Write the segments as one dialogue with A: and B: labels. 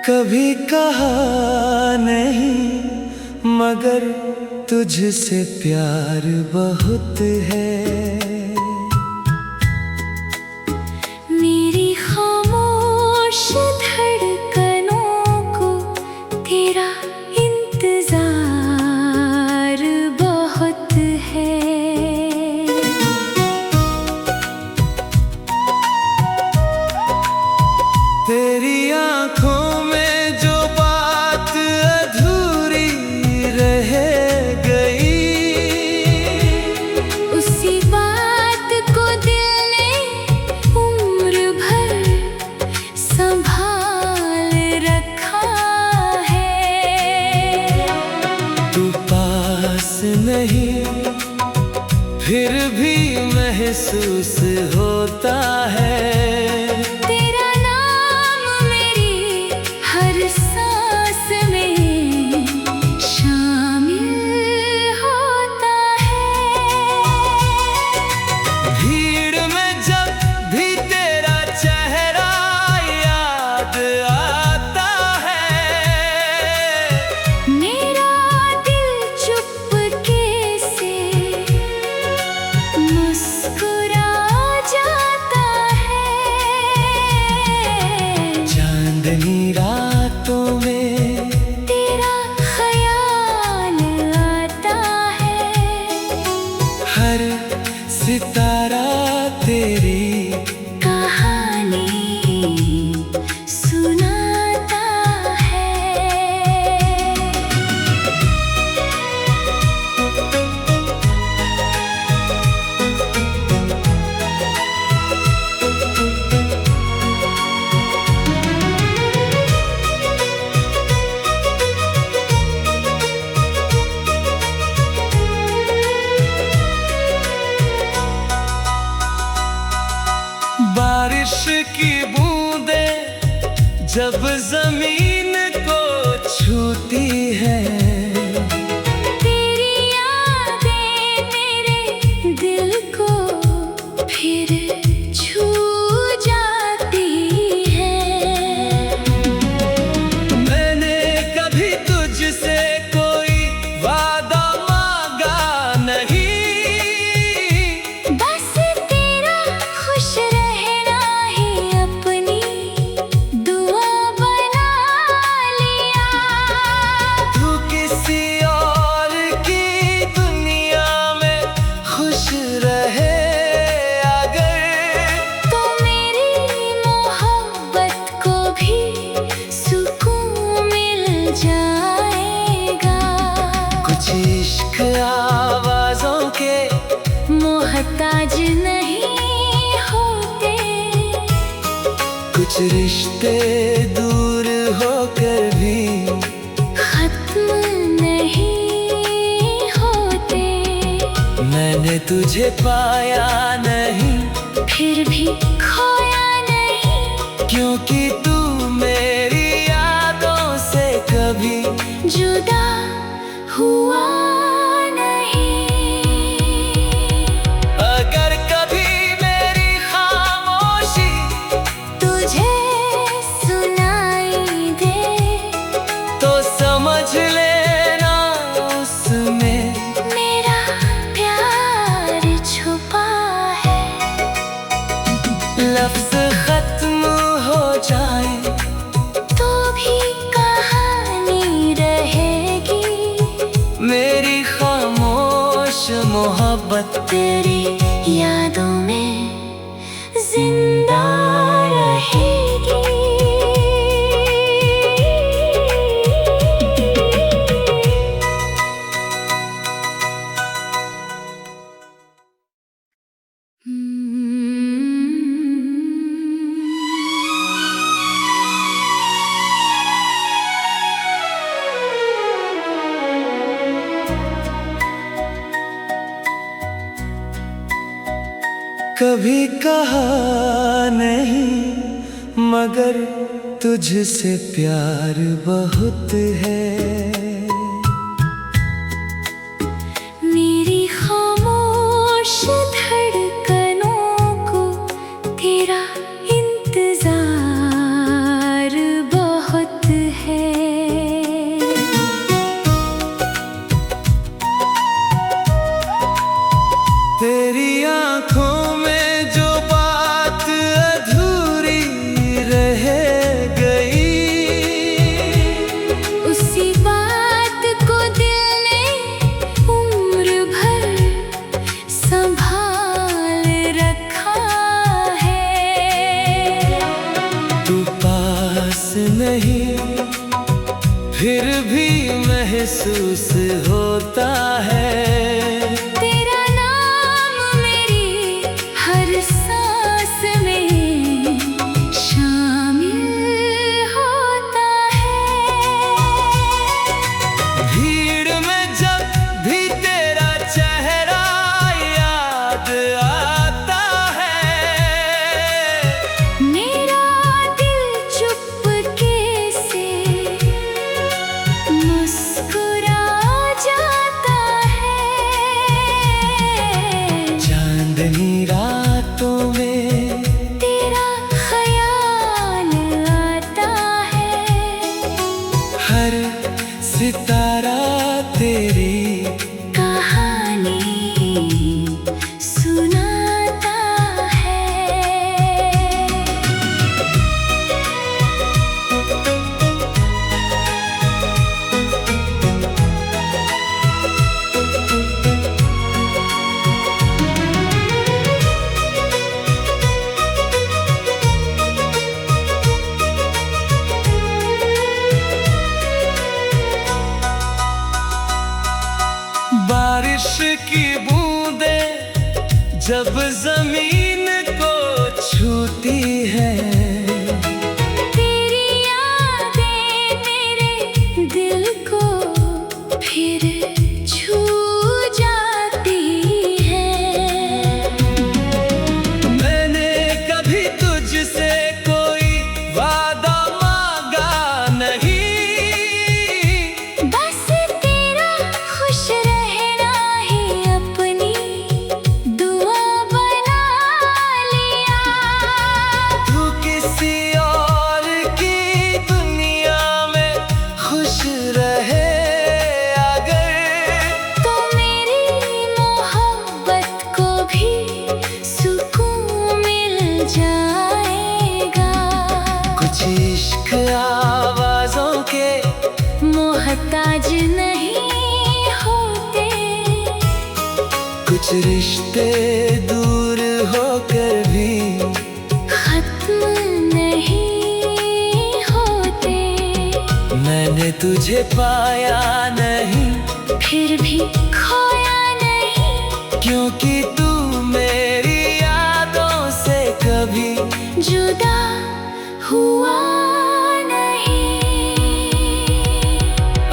A: कभी कहा नहीं मगर तुझसे प्यार बहुत है।
B: मेरी खामोश धड़कनों को तेरा इंतजार बहुत है।
A: तेरी आँखों में जो बात अधूरी रह गई,
B: उसी बात को दिल ने उम्र भर संभाल रखा है।
A: तू पास नहीं फिर भी महसूस होता है। रातों में
B: तेरा ख्याल आता है।
A: हर सितारा तेरी
B: कहानी सुनाता है।
A: बारिश की बूंदें जब जमीन को छूती है,
B: तेरी यादें मेरे दिल को फिर छू जाती है।
A: मैंने कभी तुझसे कोई वादा मांगा नहीं,
B: बस तेरा खुश रहना ही अपनी दुआ बना लिया।
A: तू किसी और की दुनिया में खुश रहे अगर,
B: तो मेरी मोहब्बत को भी सुकून मिल जाएगा।
A: कुछ इश्क आवाज़ों के
B: मोहताज नहीं होते,
A: कुछ रिश्ते दूर होकर भी
B: खत्म नहीं होते।
A: मैंने तुझे पाया नहीं
B: फिर भी खोया नहीं,
A: क्योंकि तू मेरी यादों से कभी
B: जुदा हुआ नहीं।
A: अगर कभी मेरी खामोशी
B: तुझे सुनाई दे
A: तो समझ लेना उसमें
B: मेरा प्यार छुपा है।
A: लफ्ज़ खत्म हो जाए
B: तो भी कहानी रहेगी,
A: मेरी खामोश मोहब्बत
B: तेरी यादों में जिंदा रहेगी।
A: कभी कहा नहीं मगर तुझसे प्यार बहुत है।
B: मेरी खामोश धड़कनों को तेरा इंतजार बहुत
A: नहीं, फिर भी महसूस होता है।
B: तेरा नाम मेरी हर सांस में शामिल होता है।
A: भीड़ में जब भी तेरा चेहरा याद आता है,
B: मेरा दिल चुपके से मुस्कुरा जाता है।
A: चांदनी रातों में
B: तेरा ख्याल आता है।
A: हर सितारा तेरी
B: कहानी सुनाता है।
A: बारिश की बूंदें जब जमीन को छूती है,
B: तेरी यादें मेरे दिल को फिर छू जाती है।
A: मैंने कभी तुझसे कोई वादा मांगा नहीं,
B: बस तेरा खुश रहना ही अपनी दुआ बना लिया।
A: तू किसी और की दुनिया में खुश रहे अगर,
B: तो मेरी मोहब्बत को भी सुकून मिल जाएगा।
A: कुछ इश्क आवाजों के
B: मोहताज नहीं होते,
A: कुछ रिश्ते दूर होकर भी
B: खत्म नहीं होते।
A: मैंने तुझे पाया नहीं,
B: फिर भी खोया नहीं,
A: क्योंकि तू मेरी यादों से कभी
B: जुदा हुआ नहीं।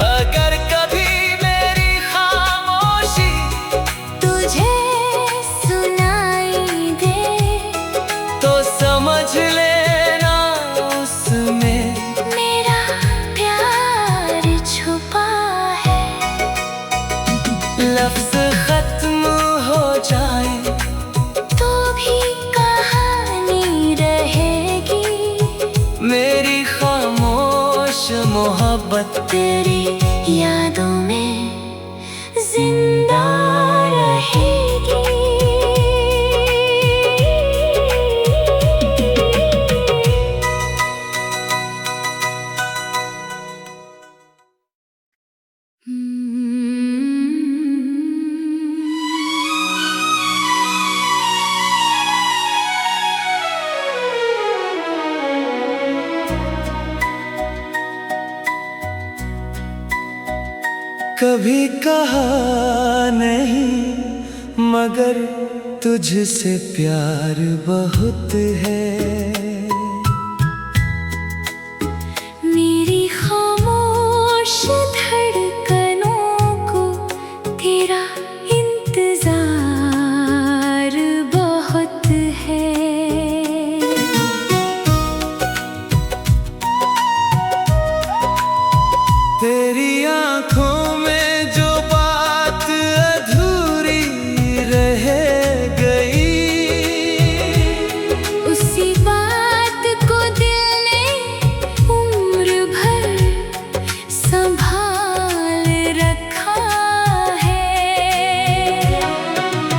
A: अगर कभी मेरी खामोशी
B: तुझे सुनाई दे,
A: तो समझ लेना उसमें
B: मेरा प्यार छुपा है।
A: लफ्ज खत्म हो जाए
B: तो भी कहानी रहेगी,
A: मेरी खामोश मोहब्बत
B: तेरी यादों में जिंदा रहेगी।
A: कभी कहा नहीं, मगर तुझसे प्यार बहुत है।
B: मेरी खामोश धड़कनों को तेरा इंतजार बहुत है।
A: तेरी आंखों में जो बात अधूरी रह गई,
B: उसी बात को दिल ने उम्र भर संभाल रखा है।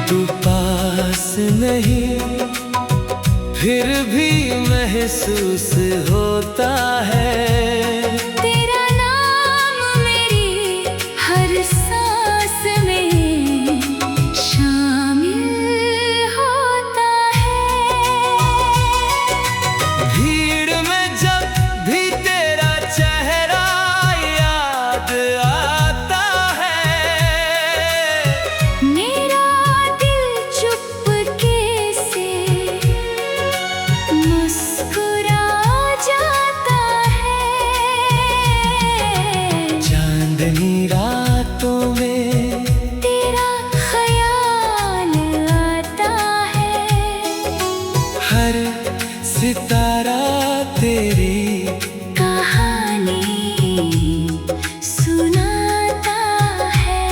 A: तू पास नहीं, फिर भी महसूस होता है।
B: तेरा नाम मेरी हर सांस में शामिल होता है।
A: भीड़ में जब भी तेरा इन्हीं रातों में
B: तेरा ख्याल आता है।
A: हर सितारा तेरी
B: कहानी सुनाता है।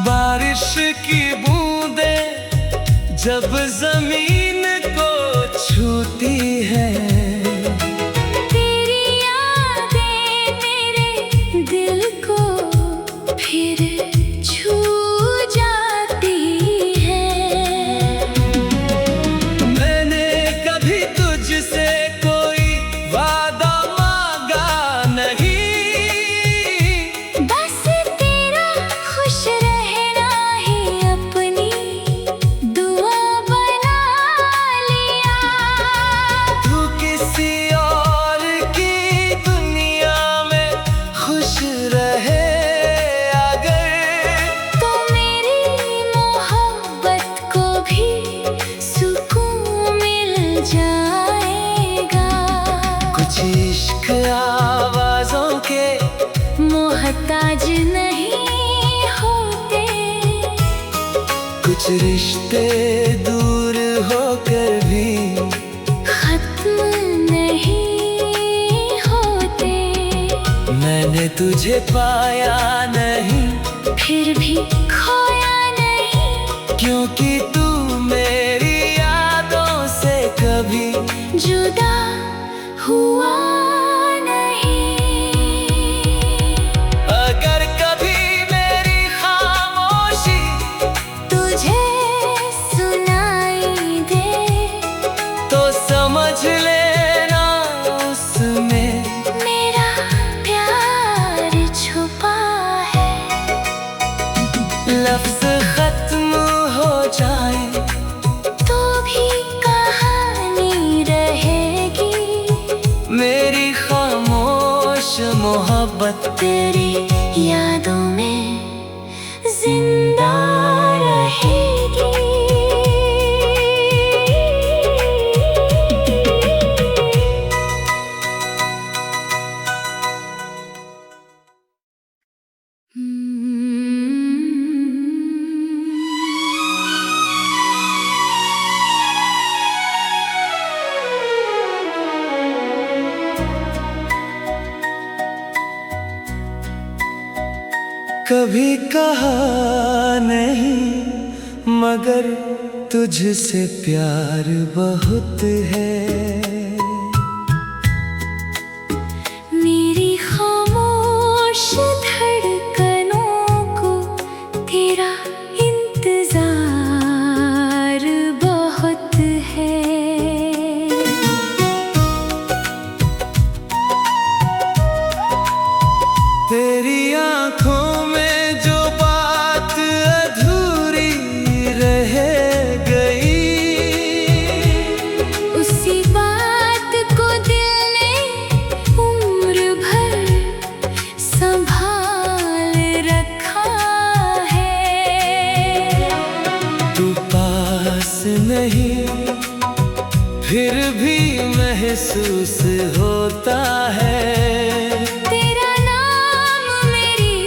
A: बारिश की बूंदें जब जमीन को छूती है,
B: तेरी यादें मेरे दिल को फिर छू जाती है।
A: मैंने कभी तुझसे कोई वादा मांगा नहीं,
B: बस तेरा खुश रहना ही अपनी दुआ बना लिया।
A: तू किसी और की दुनिया में खुश रहे अगर,
B: तो मेरी मोहब्बत को भी सुकून मिल जाएगा।
A: कुछ इश्क आवाजों के
B: मोहताज नहीं होते,
A: कुछ रिश्ते दूर होकर भी
B: खत्म नहीं होते।
A: मैंने तुझे पाया नहीं,
B: फिर भी खोया नहीं,
A: क्योंकि तू मेरी यादों से कभी
B: जुदा हुआ नहीं।
A: अगर कभी मेरी खामोशी
B: तुझे सुनाई दे,
A: तो समझ लेना उसमें
B: मेरा प्यार छुपा है।
A: लफ्ज खत्म हो जाए
B: तो भी कहानी रहेगी,
A: मेरी खामोश मोहब्बत
B: तेरी यादों में जिंदा रहेगी।
A: कभी कहा नहीं, मगर तुझसे प्यार बहुत है।
B: मेरी खामोश धड़कनों को तेरा इंतजार बहुत है।
A: तेरी आंखों में जो बात अधूरी रह गई,
B: उसी बात को दिल ने उम्र भर संभाल रखा है।
A: तू पास नहीं फिर भी महसूस होता है।
B: तेरा नाम मेरी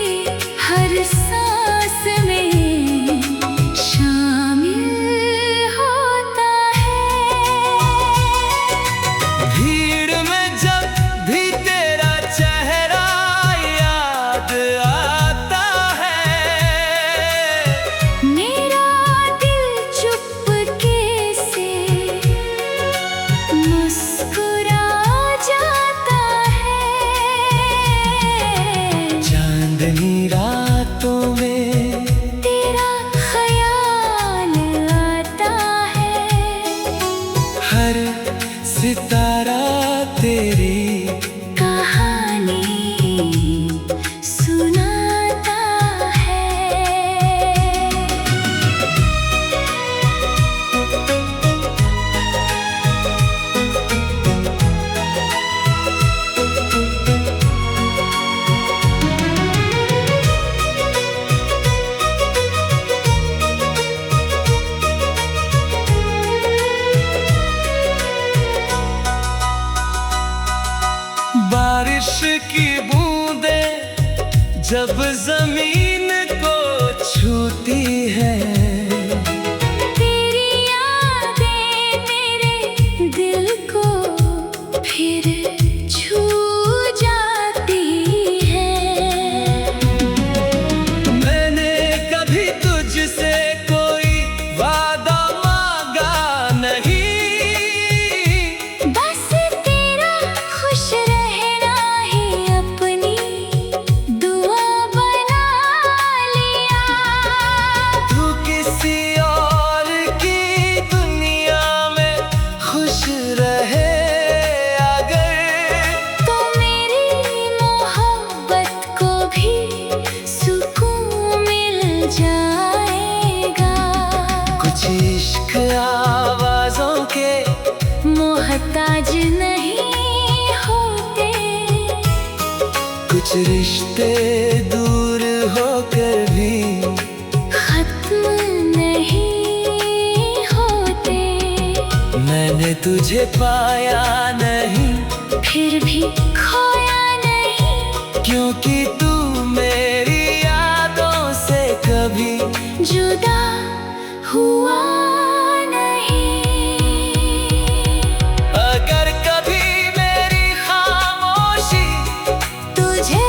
B: हर सांस में शामिल होता है।
A: भीड़ में जब भी तेरा चेहरा याद आता है,
B: मेरा दिल चुपके से मुस्कुरा जाता है।
A: जब जमीन को छूती है।
B: तेरी यादें मेरे दिल को फिर छू जाती है।
A: मैंने कभी तुझसे कोई वादा मांगा नहीं,
B: बस तेरा खुश रहना ही अपनी दुआ बना लिया।
A: तू किसी और की दुनिया में खुश रहे अगर,
B: तो मेरी मोहब्बत को भी सुकून मिल जाएगा।
A: कुछ इश्क आवाज़ों के
B: मोहताज नहीं होते,
A: कुछ रिश्ते दूर होकर भी
B: खत्म नहीं होते।
A: मैंने तुझे पाया नहीं,
B: फिर भी खोया नहीं,
A: क्योंकि तू मेरी यादों से कभी
B: जुदा हुआ नहीं।
A: अगर कभी मेरी खामोशी
B: तुझे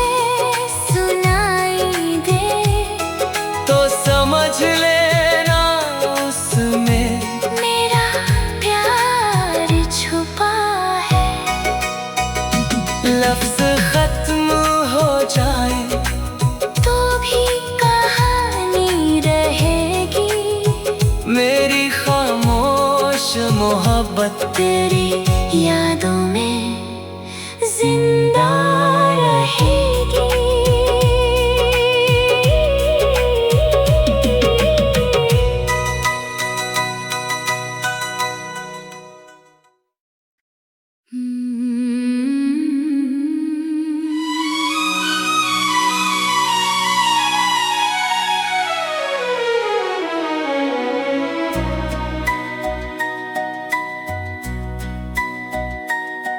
B: सुनाई दे,
A: तो समझ लेना उसमें
B: मेरा प्यार छुपा है।
A: लफ्ज़ खत्म हो जाए
B: तो भी कहानी रहेगी,
A: मेरी खामोश मोहब्बत
B: तेरी यादों में जिंदा रहेगी।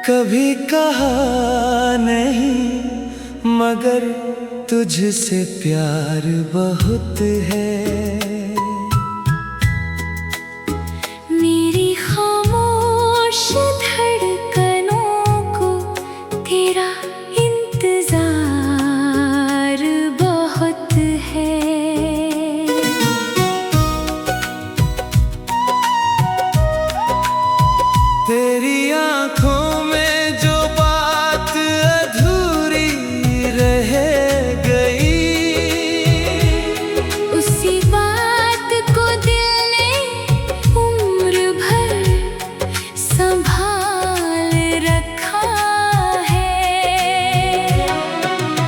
A: कभी कहा नहीं, मगर तुझसे प्यार बहुत है।
B: मेरी खामोश धड़कनों को तेरा इंतजार बहुत है।
A: तेरी आँखों में जो बात अधूरी रह गई,
B: उसी बात को दिल ने उम्र भर संभाल रखा है।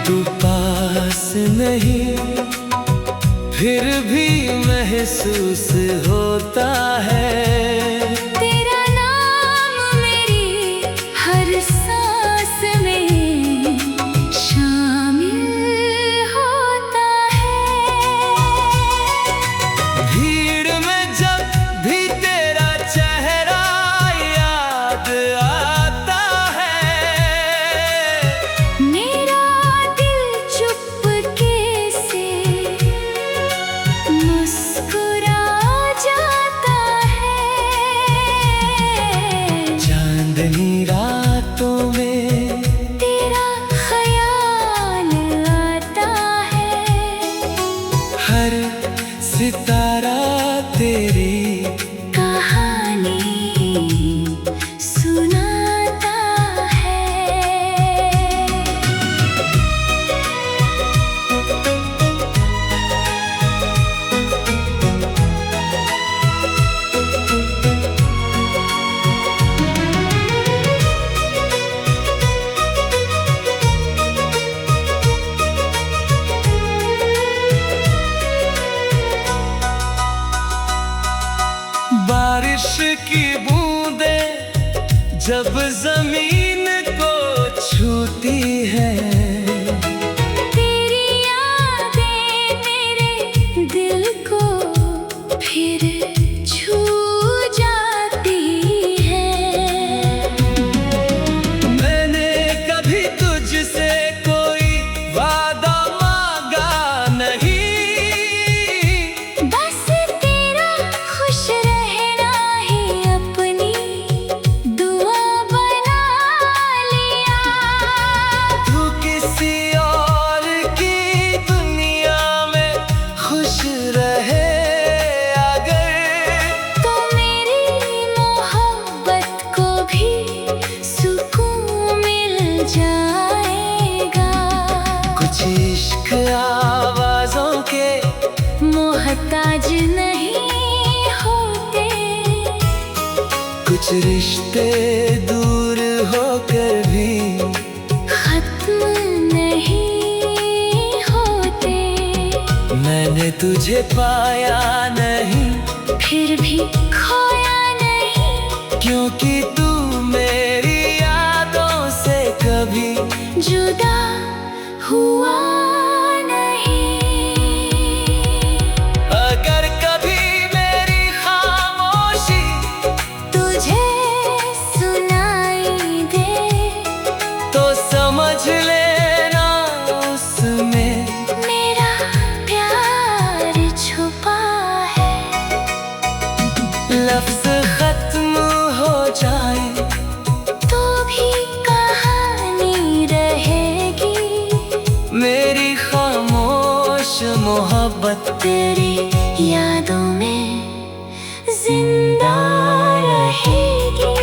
A: तू पास नहीं, फिर भी महसूस होता है।
B: तेरा नाम मेरी हर सांस में शामिल होता है।
A: भीड़ में जब भी तेरा चेहरा याद आता है,
B: मेरा दिल चुपके से मुस्कुरा जाता है।
A: चांदनी रातों में
B: तेरा ख्याल आता है,
A: हर सितारा तेरी
B: कहानी सुनाता है।
A: बारिश की बूंदें जब जमीन को छूती है,
B: तेरी यादें मेरे दिल को फिर छू जाती है।
A: मैंने कभी तुझसे कोई वादा मांगा
B: मोहताज नहीं होते।
A: कुछ रिश्ते दूर होकर भी
B: खत्म नहीं होते।
A: मैंने तुझे पाया नहीं,
B: फिर भी खोया नहीं,
A: क्योंकि तू मेरी यादों से कभी
B: जुदा हुआ नहीं।
A: अगर कभी मेरी खामोशी
B: तुझे सुनाई दे
A: तो समझ लेना उसमें
B: मेरा प्यार छुपा है।
A: लफ्ज़ खत्म हो जाए
B: तो भी कहानी रहेगी,
A: मेरी खामोश मोहब्बत
B: तेरी यादों में जिंदा रहेगी।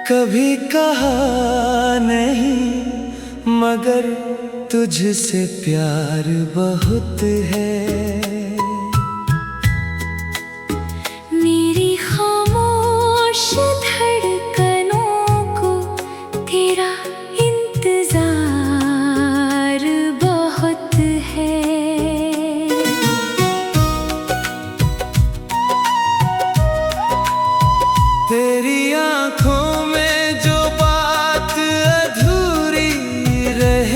A: कभी कहा नहीं, मगर तुझसे प्यार बहुत है।
B: मेरी खामोश धड़कनों को तेरा इंतजार बहुत है।
A: तेरी आँखों में जो बात अधूरी रह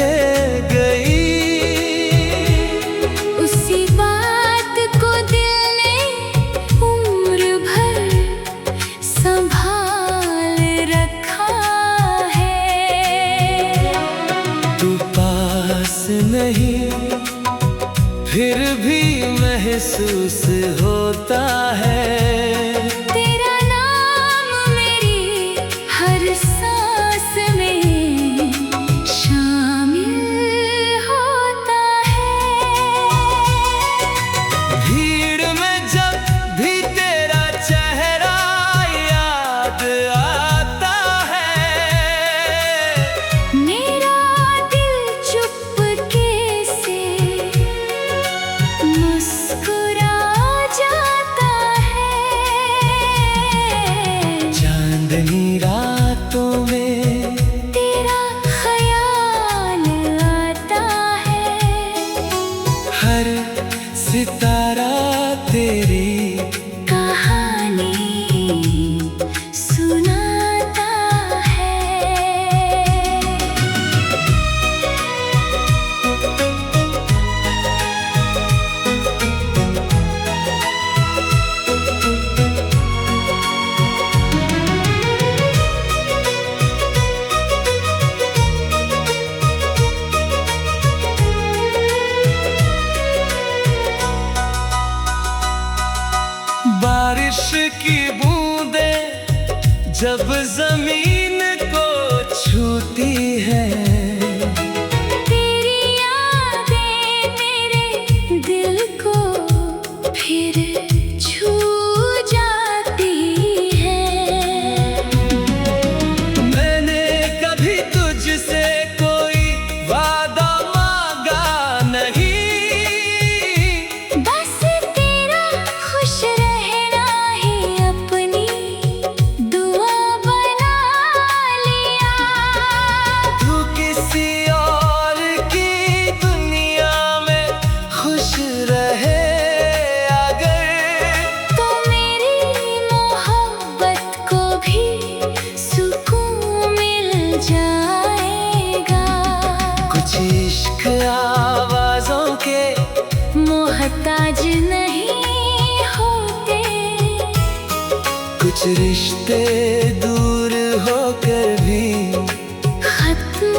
A: गई,
B: उसी बात को दिल ने उम्र भर संभाल रखा है।
A: तू पास नहीं फिर भी महसूस होता है।
B: तेरा नाम मेरी हर सांस में शामिल होता है।
A: भीड़ में जब भी तेरा चेहरा याद आता है,
B: मेरा दिल चुपके से मुस्कुरा जाता है।
A: चांदनी रातों में
B: तेरा ख्याल आता है।
A: हर सितारा तेरी
B: कहानी सुनाता है।
A: बारिश की बूंदें जब जमीन को छूती है,
B: तेरी यादें मेरे दिल को फिर छू जाती है।
A: मैंने कभी तुझसे कोई वादा मांगा नहीं,
B: बस तेरा खुश रहना ही अपनी दुआ बना लिया।
A: तू किसी और की दुनिया में खुश रहे अगर,
B: तो मेरी मोहब्बत को भी सुकून मिल जाएगा।
A: कुछ इश्क आवाज़ों के
B: मोहताज नहीं होते।
A: कुछ रिश्ते दूर होकर भी
B: खत्म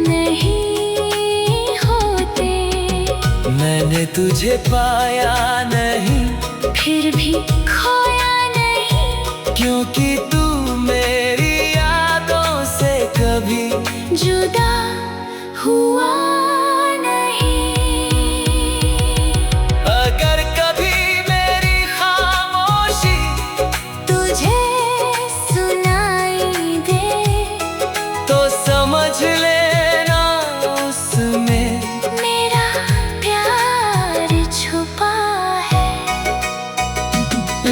B: नहीं होते।
A: मैंने तुझे पाया नहीं,
B: फिर भी खोया नहीं,
A: क्योंकि तू मेरी समझ लेना उसमें
B: मेरा प्यार छुपा है।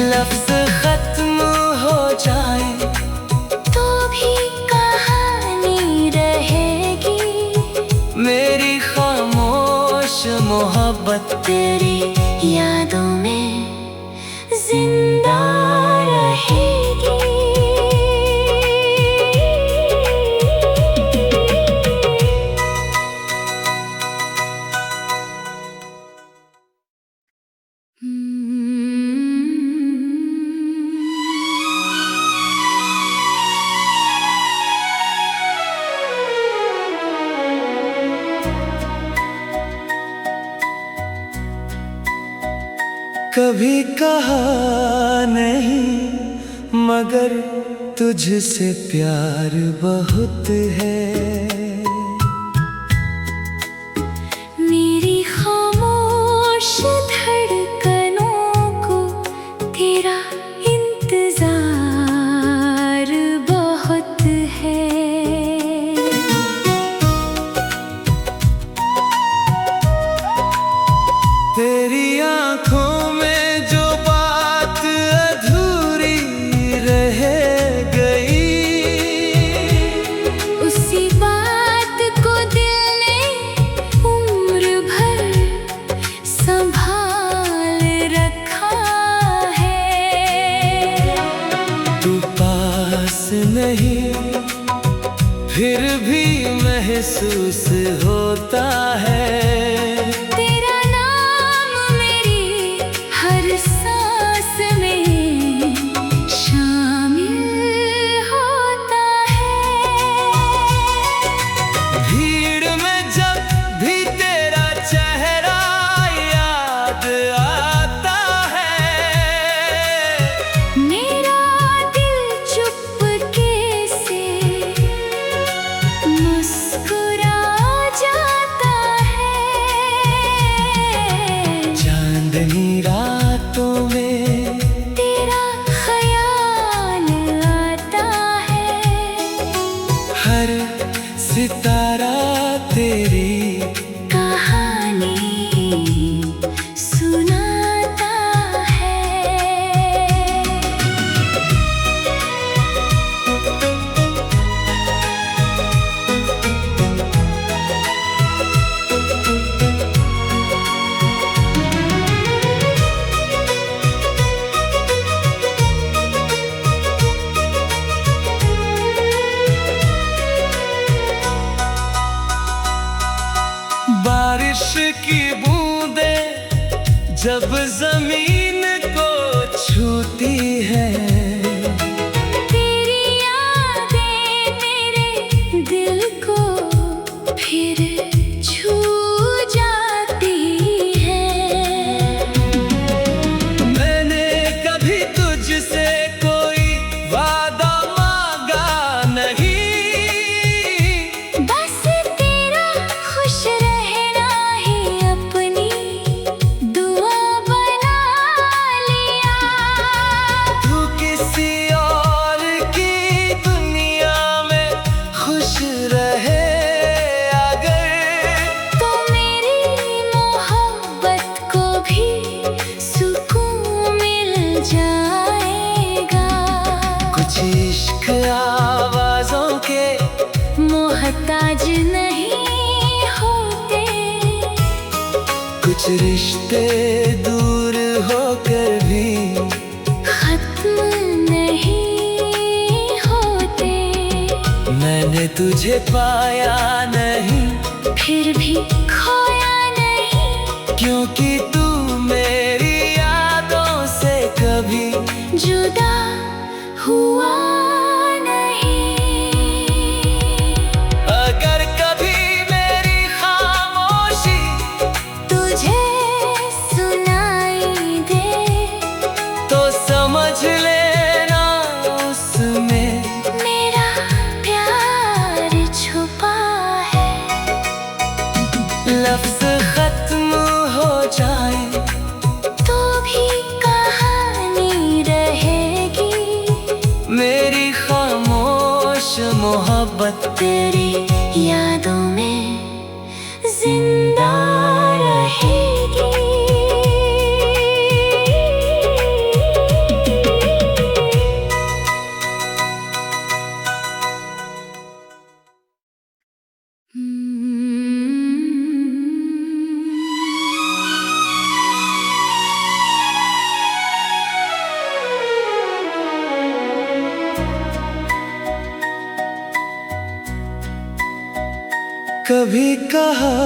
A: लफ्ज़ खत्म हो जाए
B: तो भी कहानी रहेगी।
A: मेरी खामोश मोहब्बत
B: तेरी यादों में जिंदा रहेगी।
A: कभी कहा नहीं मगर तुझसे प्यार बहुत है।
B: मेरी खामोश धड़कनों को तेरा इंतजार बहुत है।
A: तेरी आँखों में जो बात अधूरी रह गई,
B: उसी बात को दिल ने उम्र भर संभाल रखा है।
A: तू पास नहीं फिर भी महसूस होता है।
B: तेरा नाम मेरी हर सांस में शामिल होता है।
A: भीड़ में जब भी तेरा चेहरा याद आता है,
B: मेरा दिल चुपके से मुस्कुरा जाता है।
A: चांदनी रातों में
B: तेरा ख्याल आता है।
A: हर सितारा तेरी
B: कहानी सुनाता है।
A: बारिश की बूंदें जब जमीन को छूती है,
B: तेरी यादें मेरे दिल को फिर छू जाती है।
A: मैंने कभी तुझसे कोई वादा मांगा नहीं,
B: बस तेरा खुश रहना ही अपनी दुआ बना लिया।
A: तू किसी और की दुनिया में खुश रहे अगर,
B: तो मेरी मोहब्बत को भी सुकून मिल जाएगा।
A: कुछ इश्क आवाज़ों के
B: मोहताज नहीं होते,
A: कुछ रिश्ते दूर होकर भी
B: खत्म नहीं होते।
A: मैंने तुझे पाया नहीं
B: फिर भी खोया नहीं,
A: क्योंकि तू मेरी यादों से कभी
B: जुदा हुआ नहीं।
A: अगर कभी मेरी खामोशी
B: तुझे सुनाई दे
A: तो समझ लेना उसमें
B: मेरा प्यार छुपा है।
A: लफ्ज़ खत्म हो जाए
B: तो भी कहानी रहेगी।
A: मेरी मोहब्बत
B: तेरी यादों में जिंदा रहेगी।
A: कभी कहा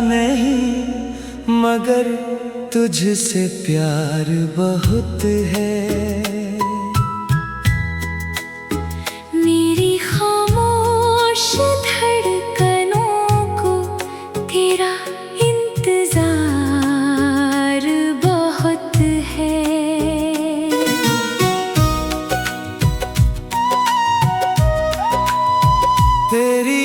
A: नहीं मगर तुझसे प्यार बहुत है।
B: मेरी खामोश धड़कनों को तेरा इंतजार बहुत है।
A: तेरी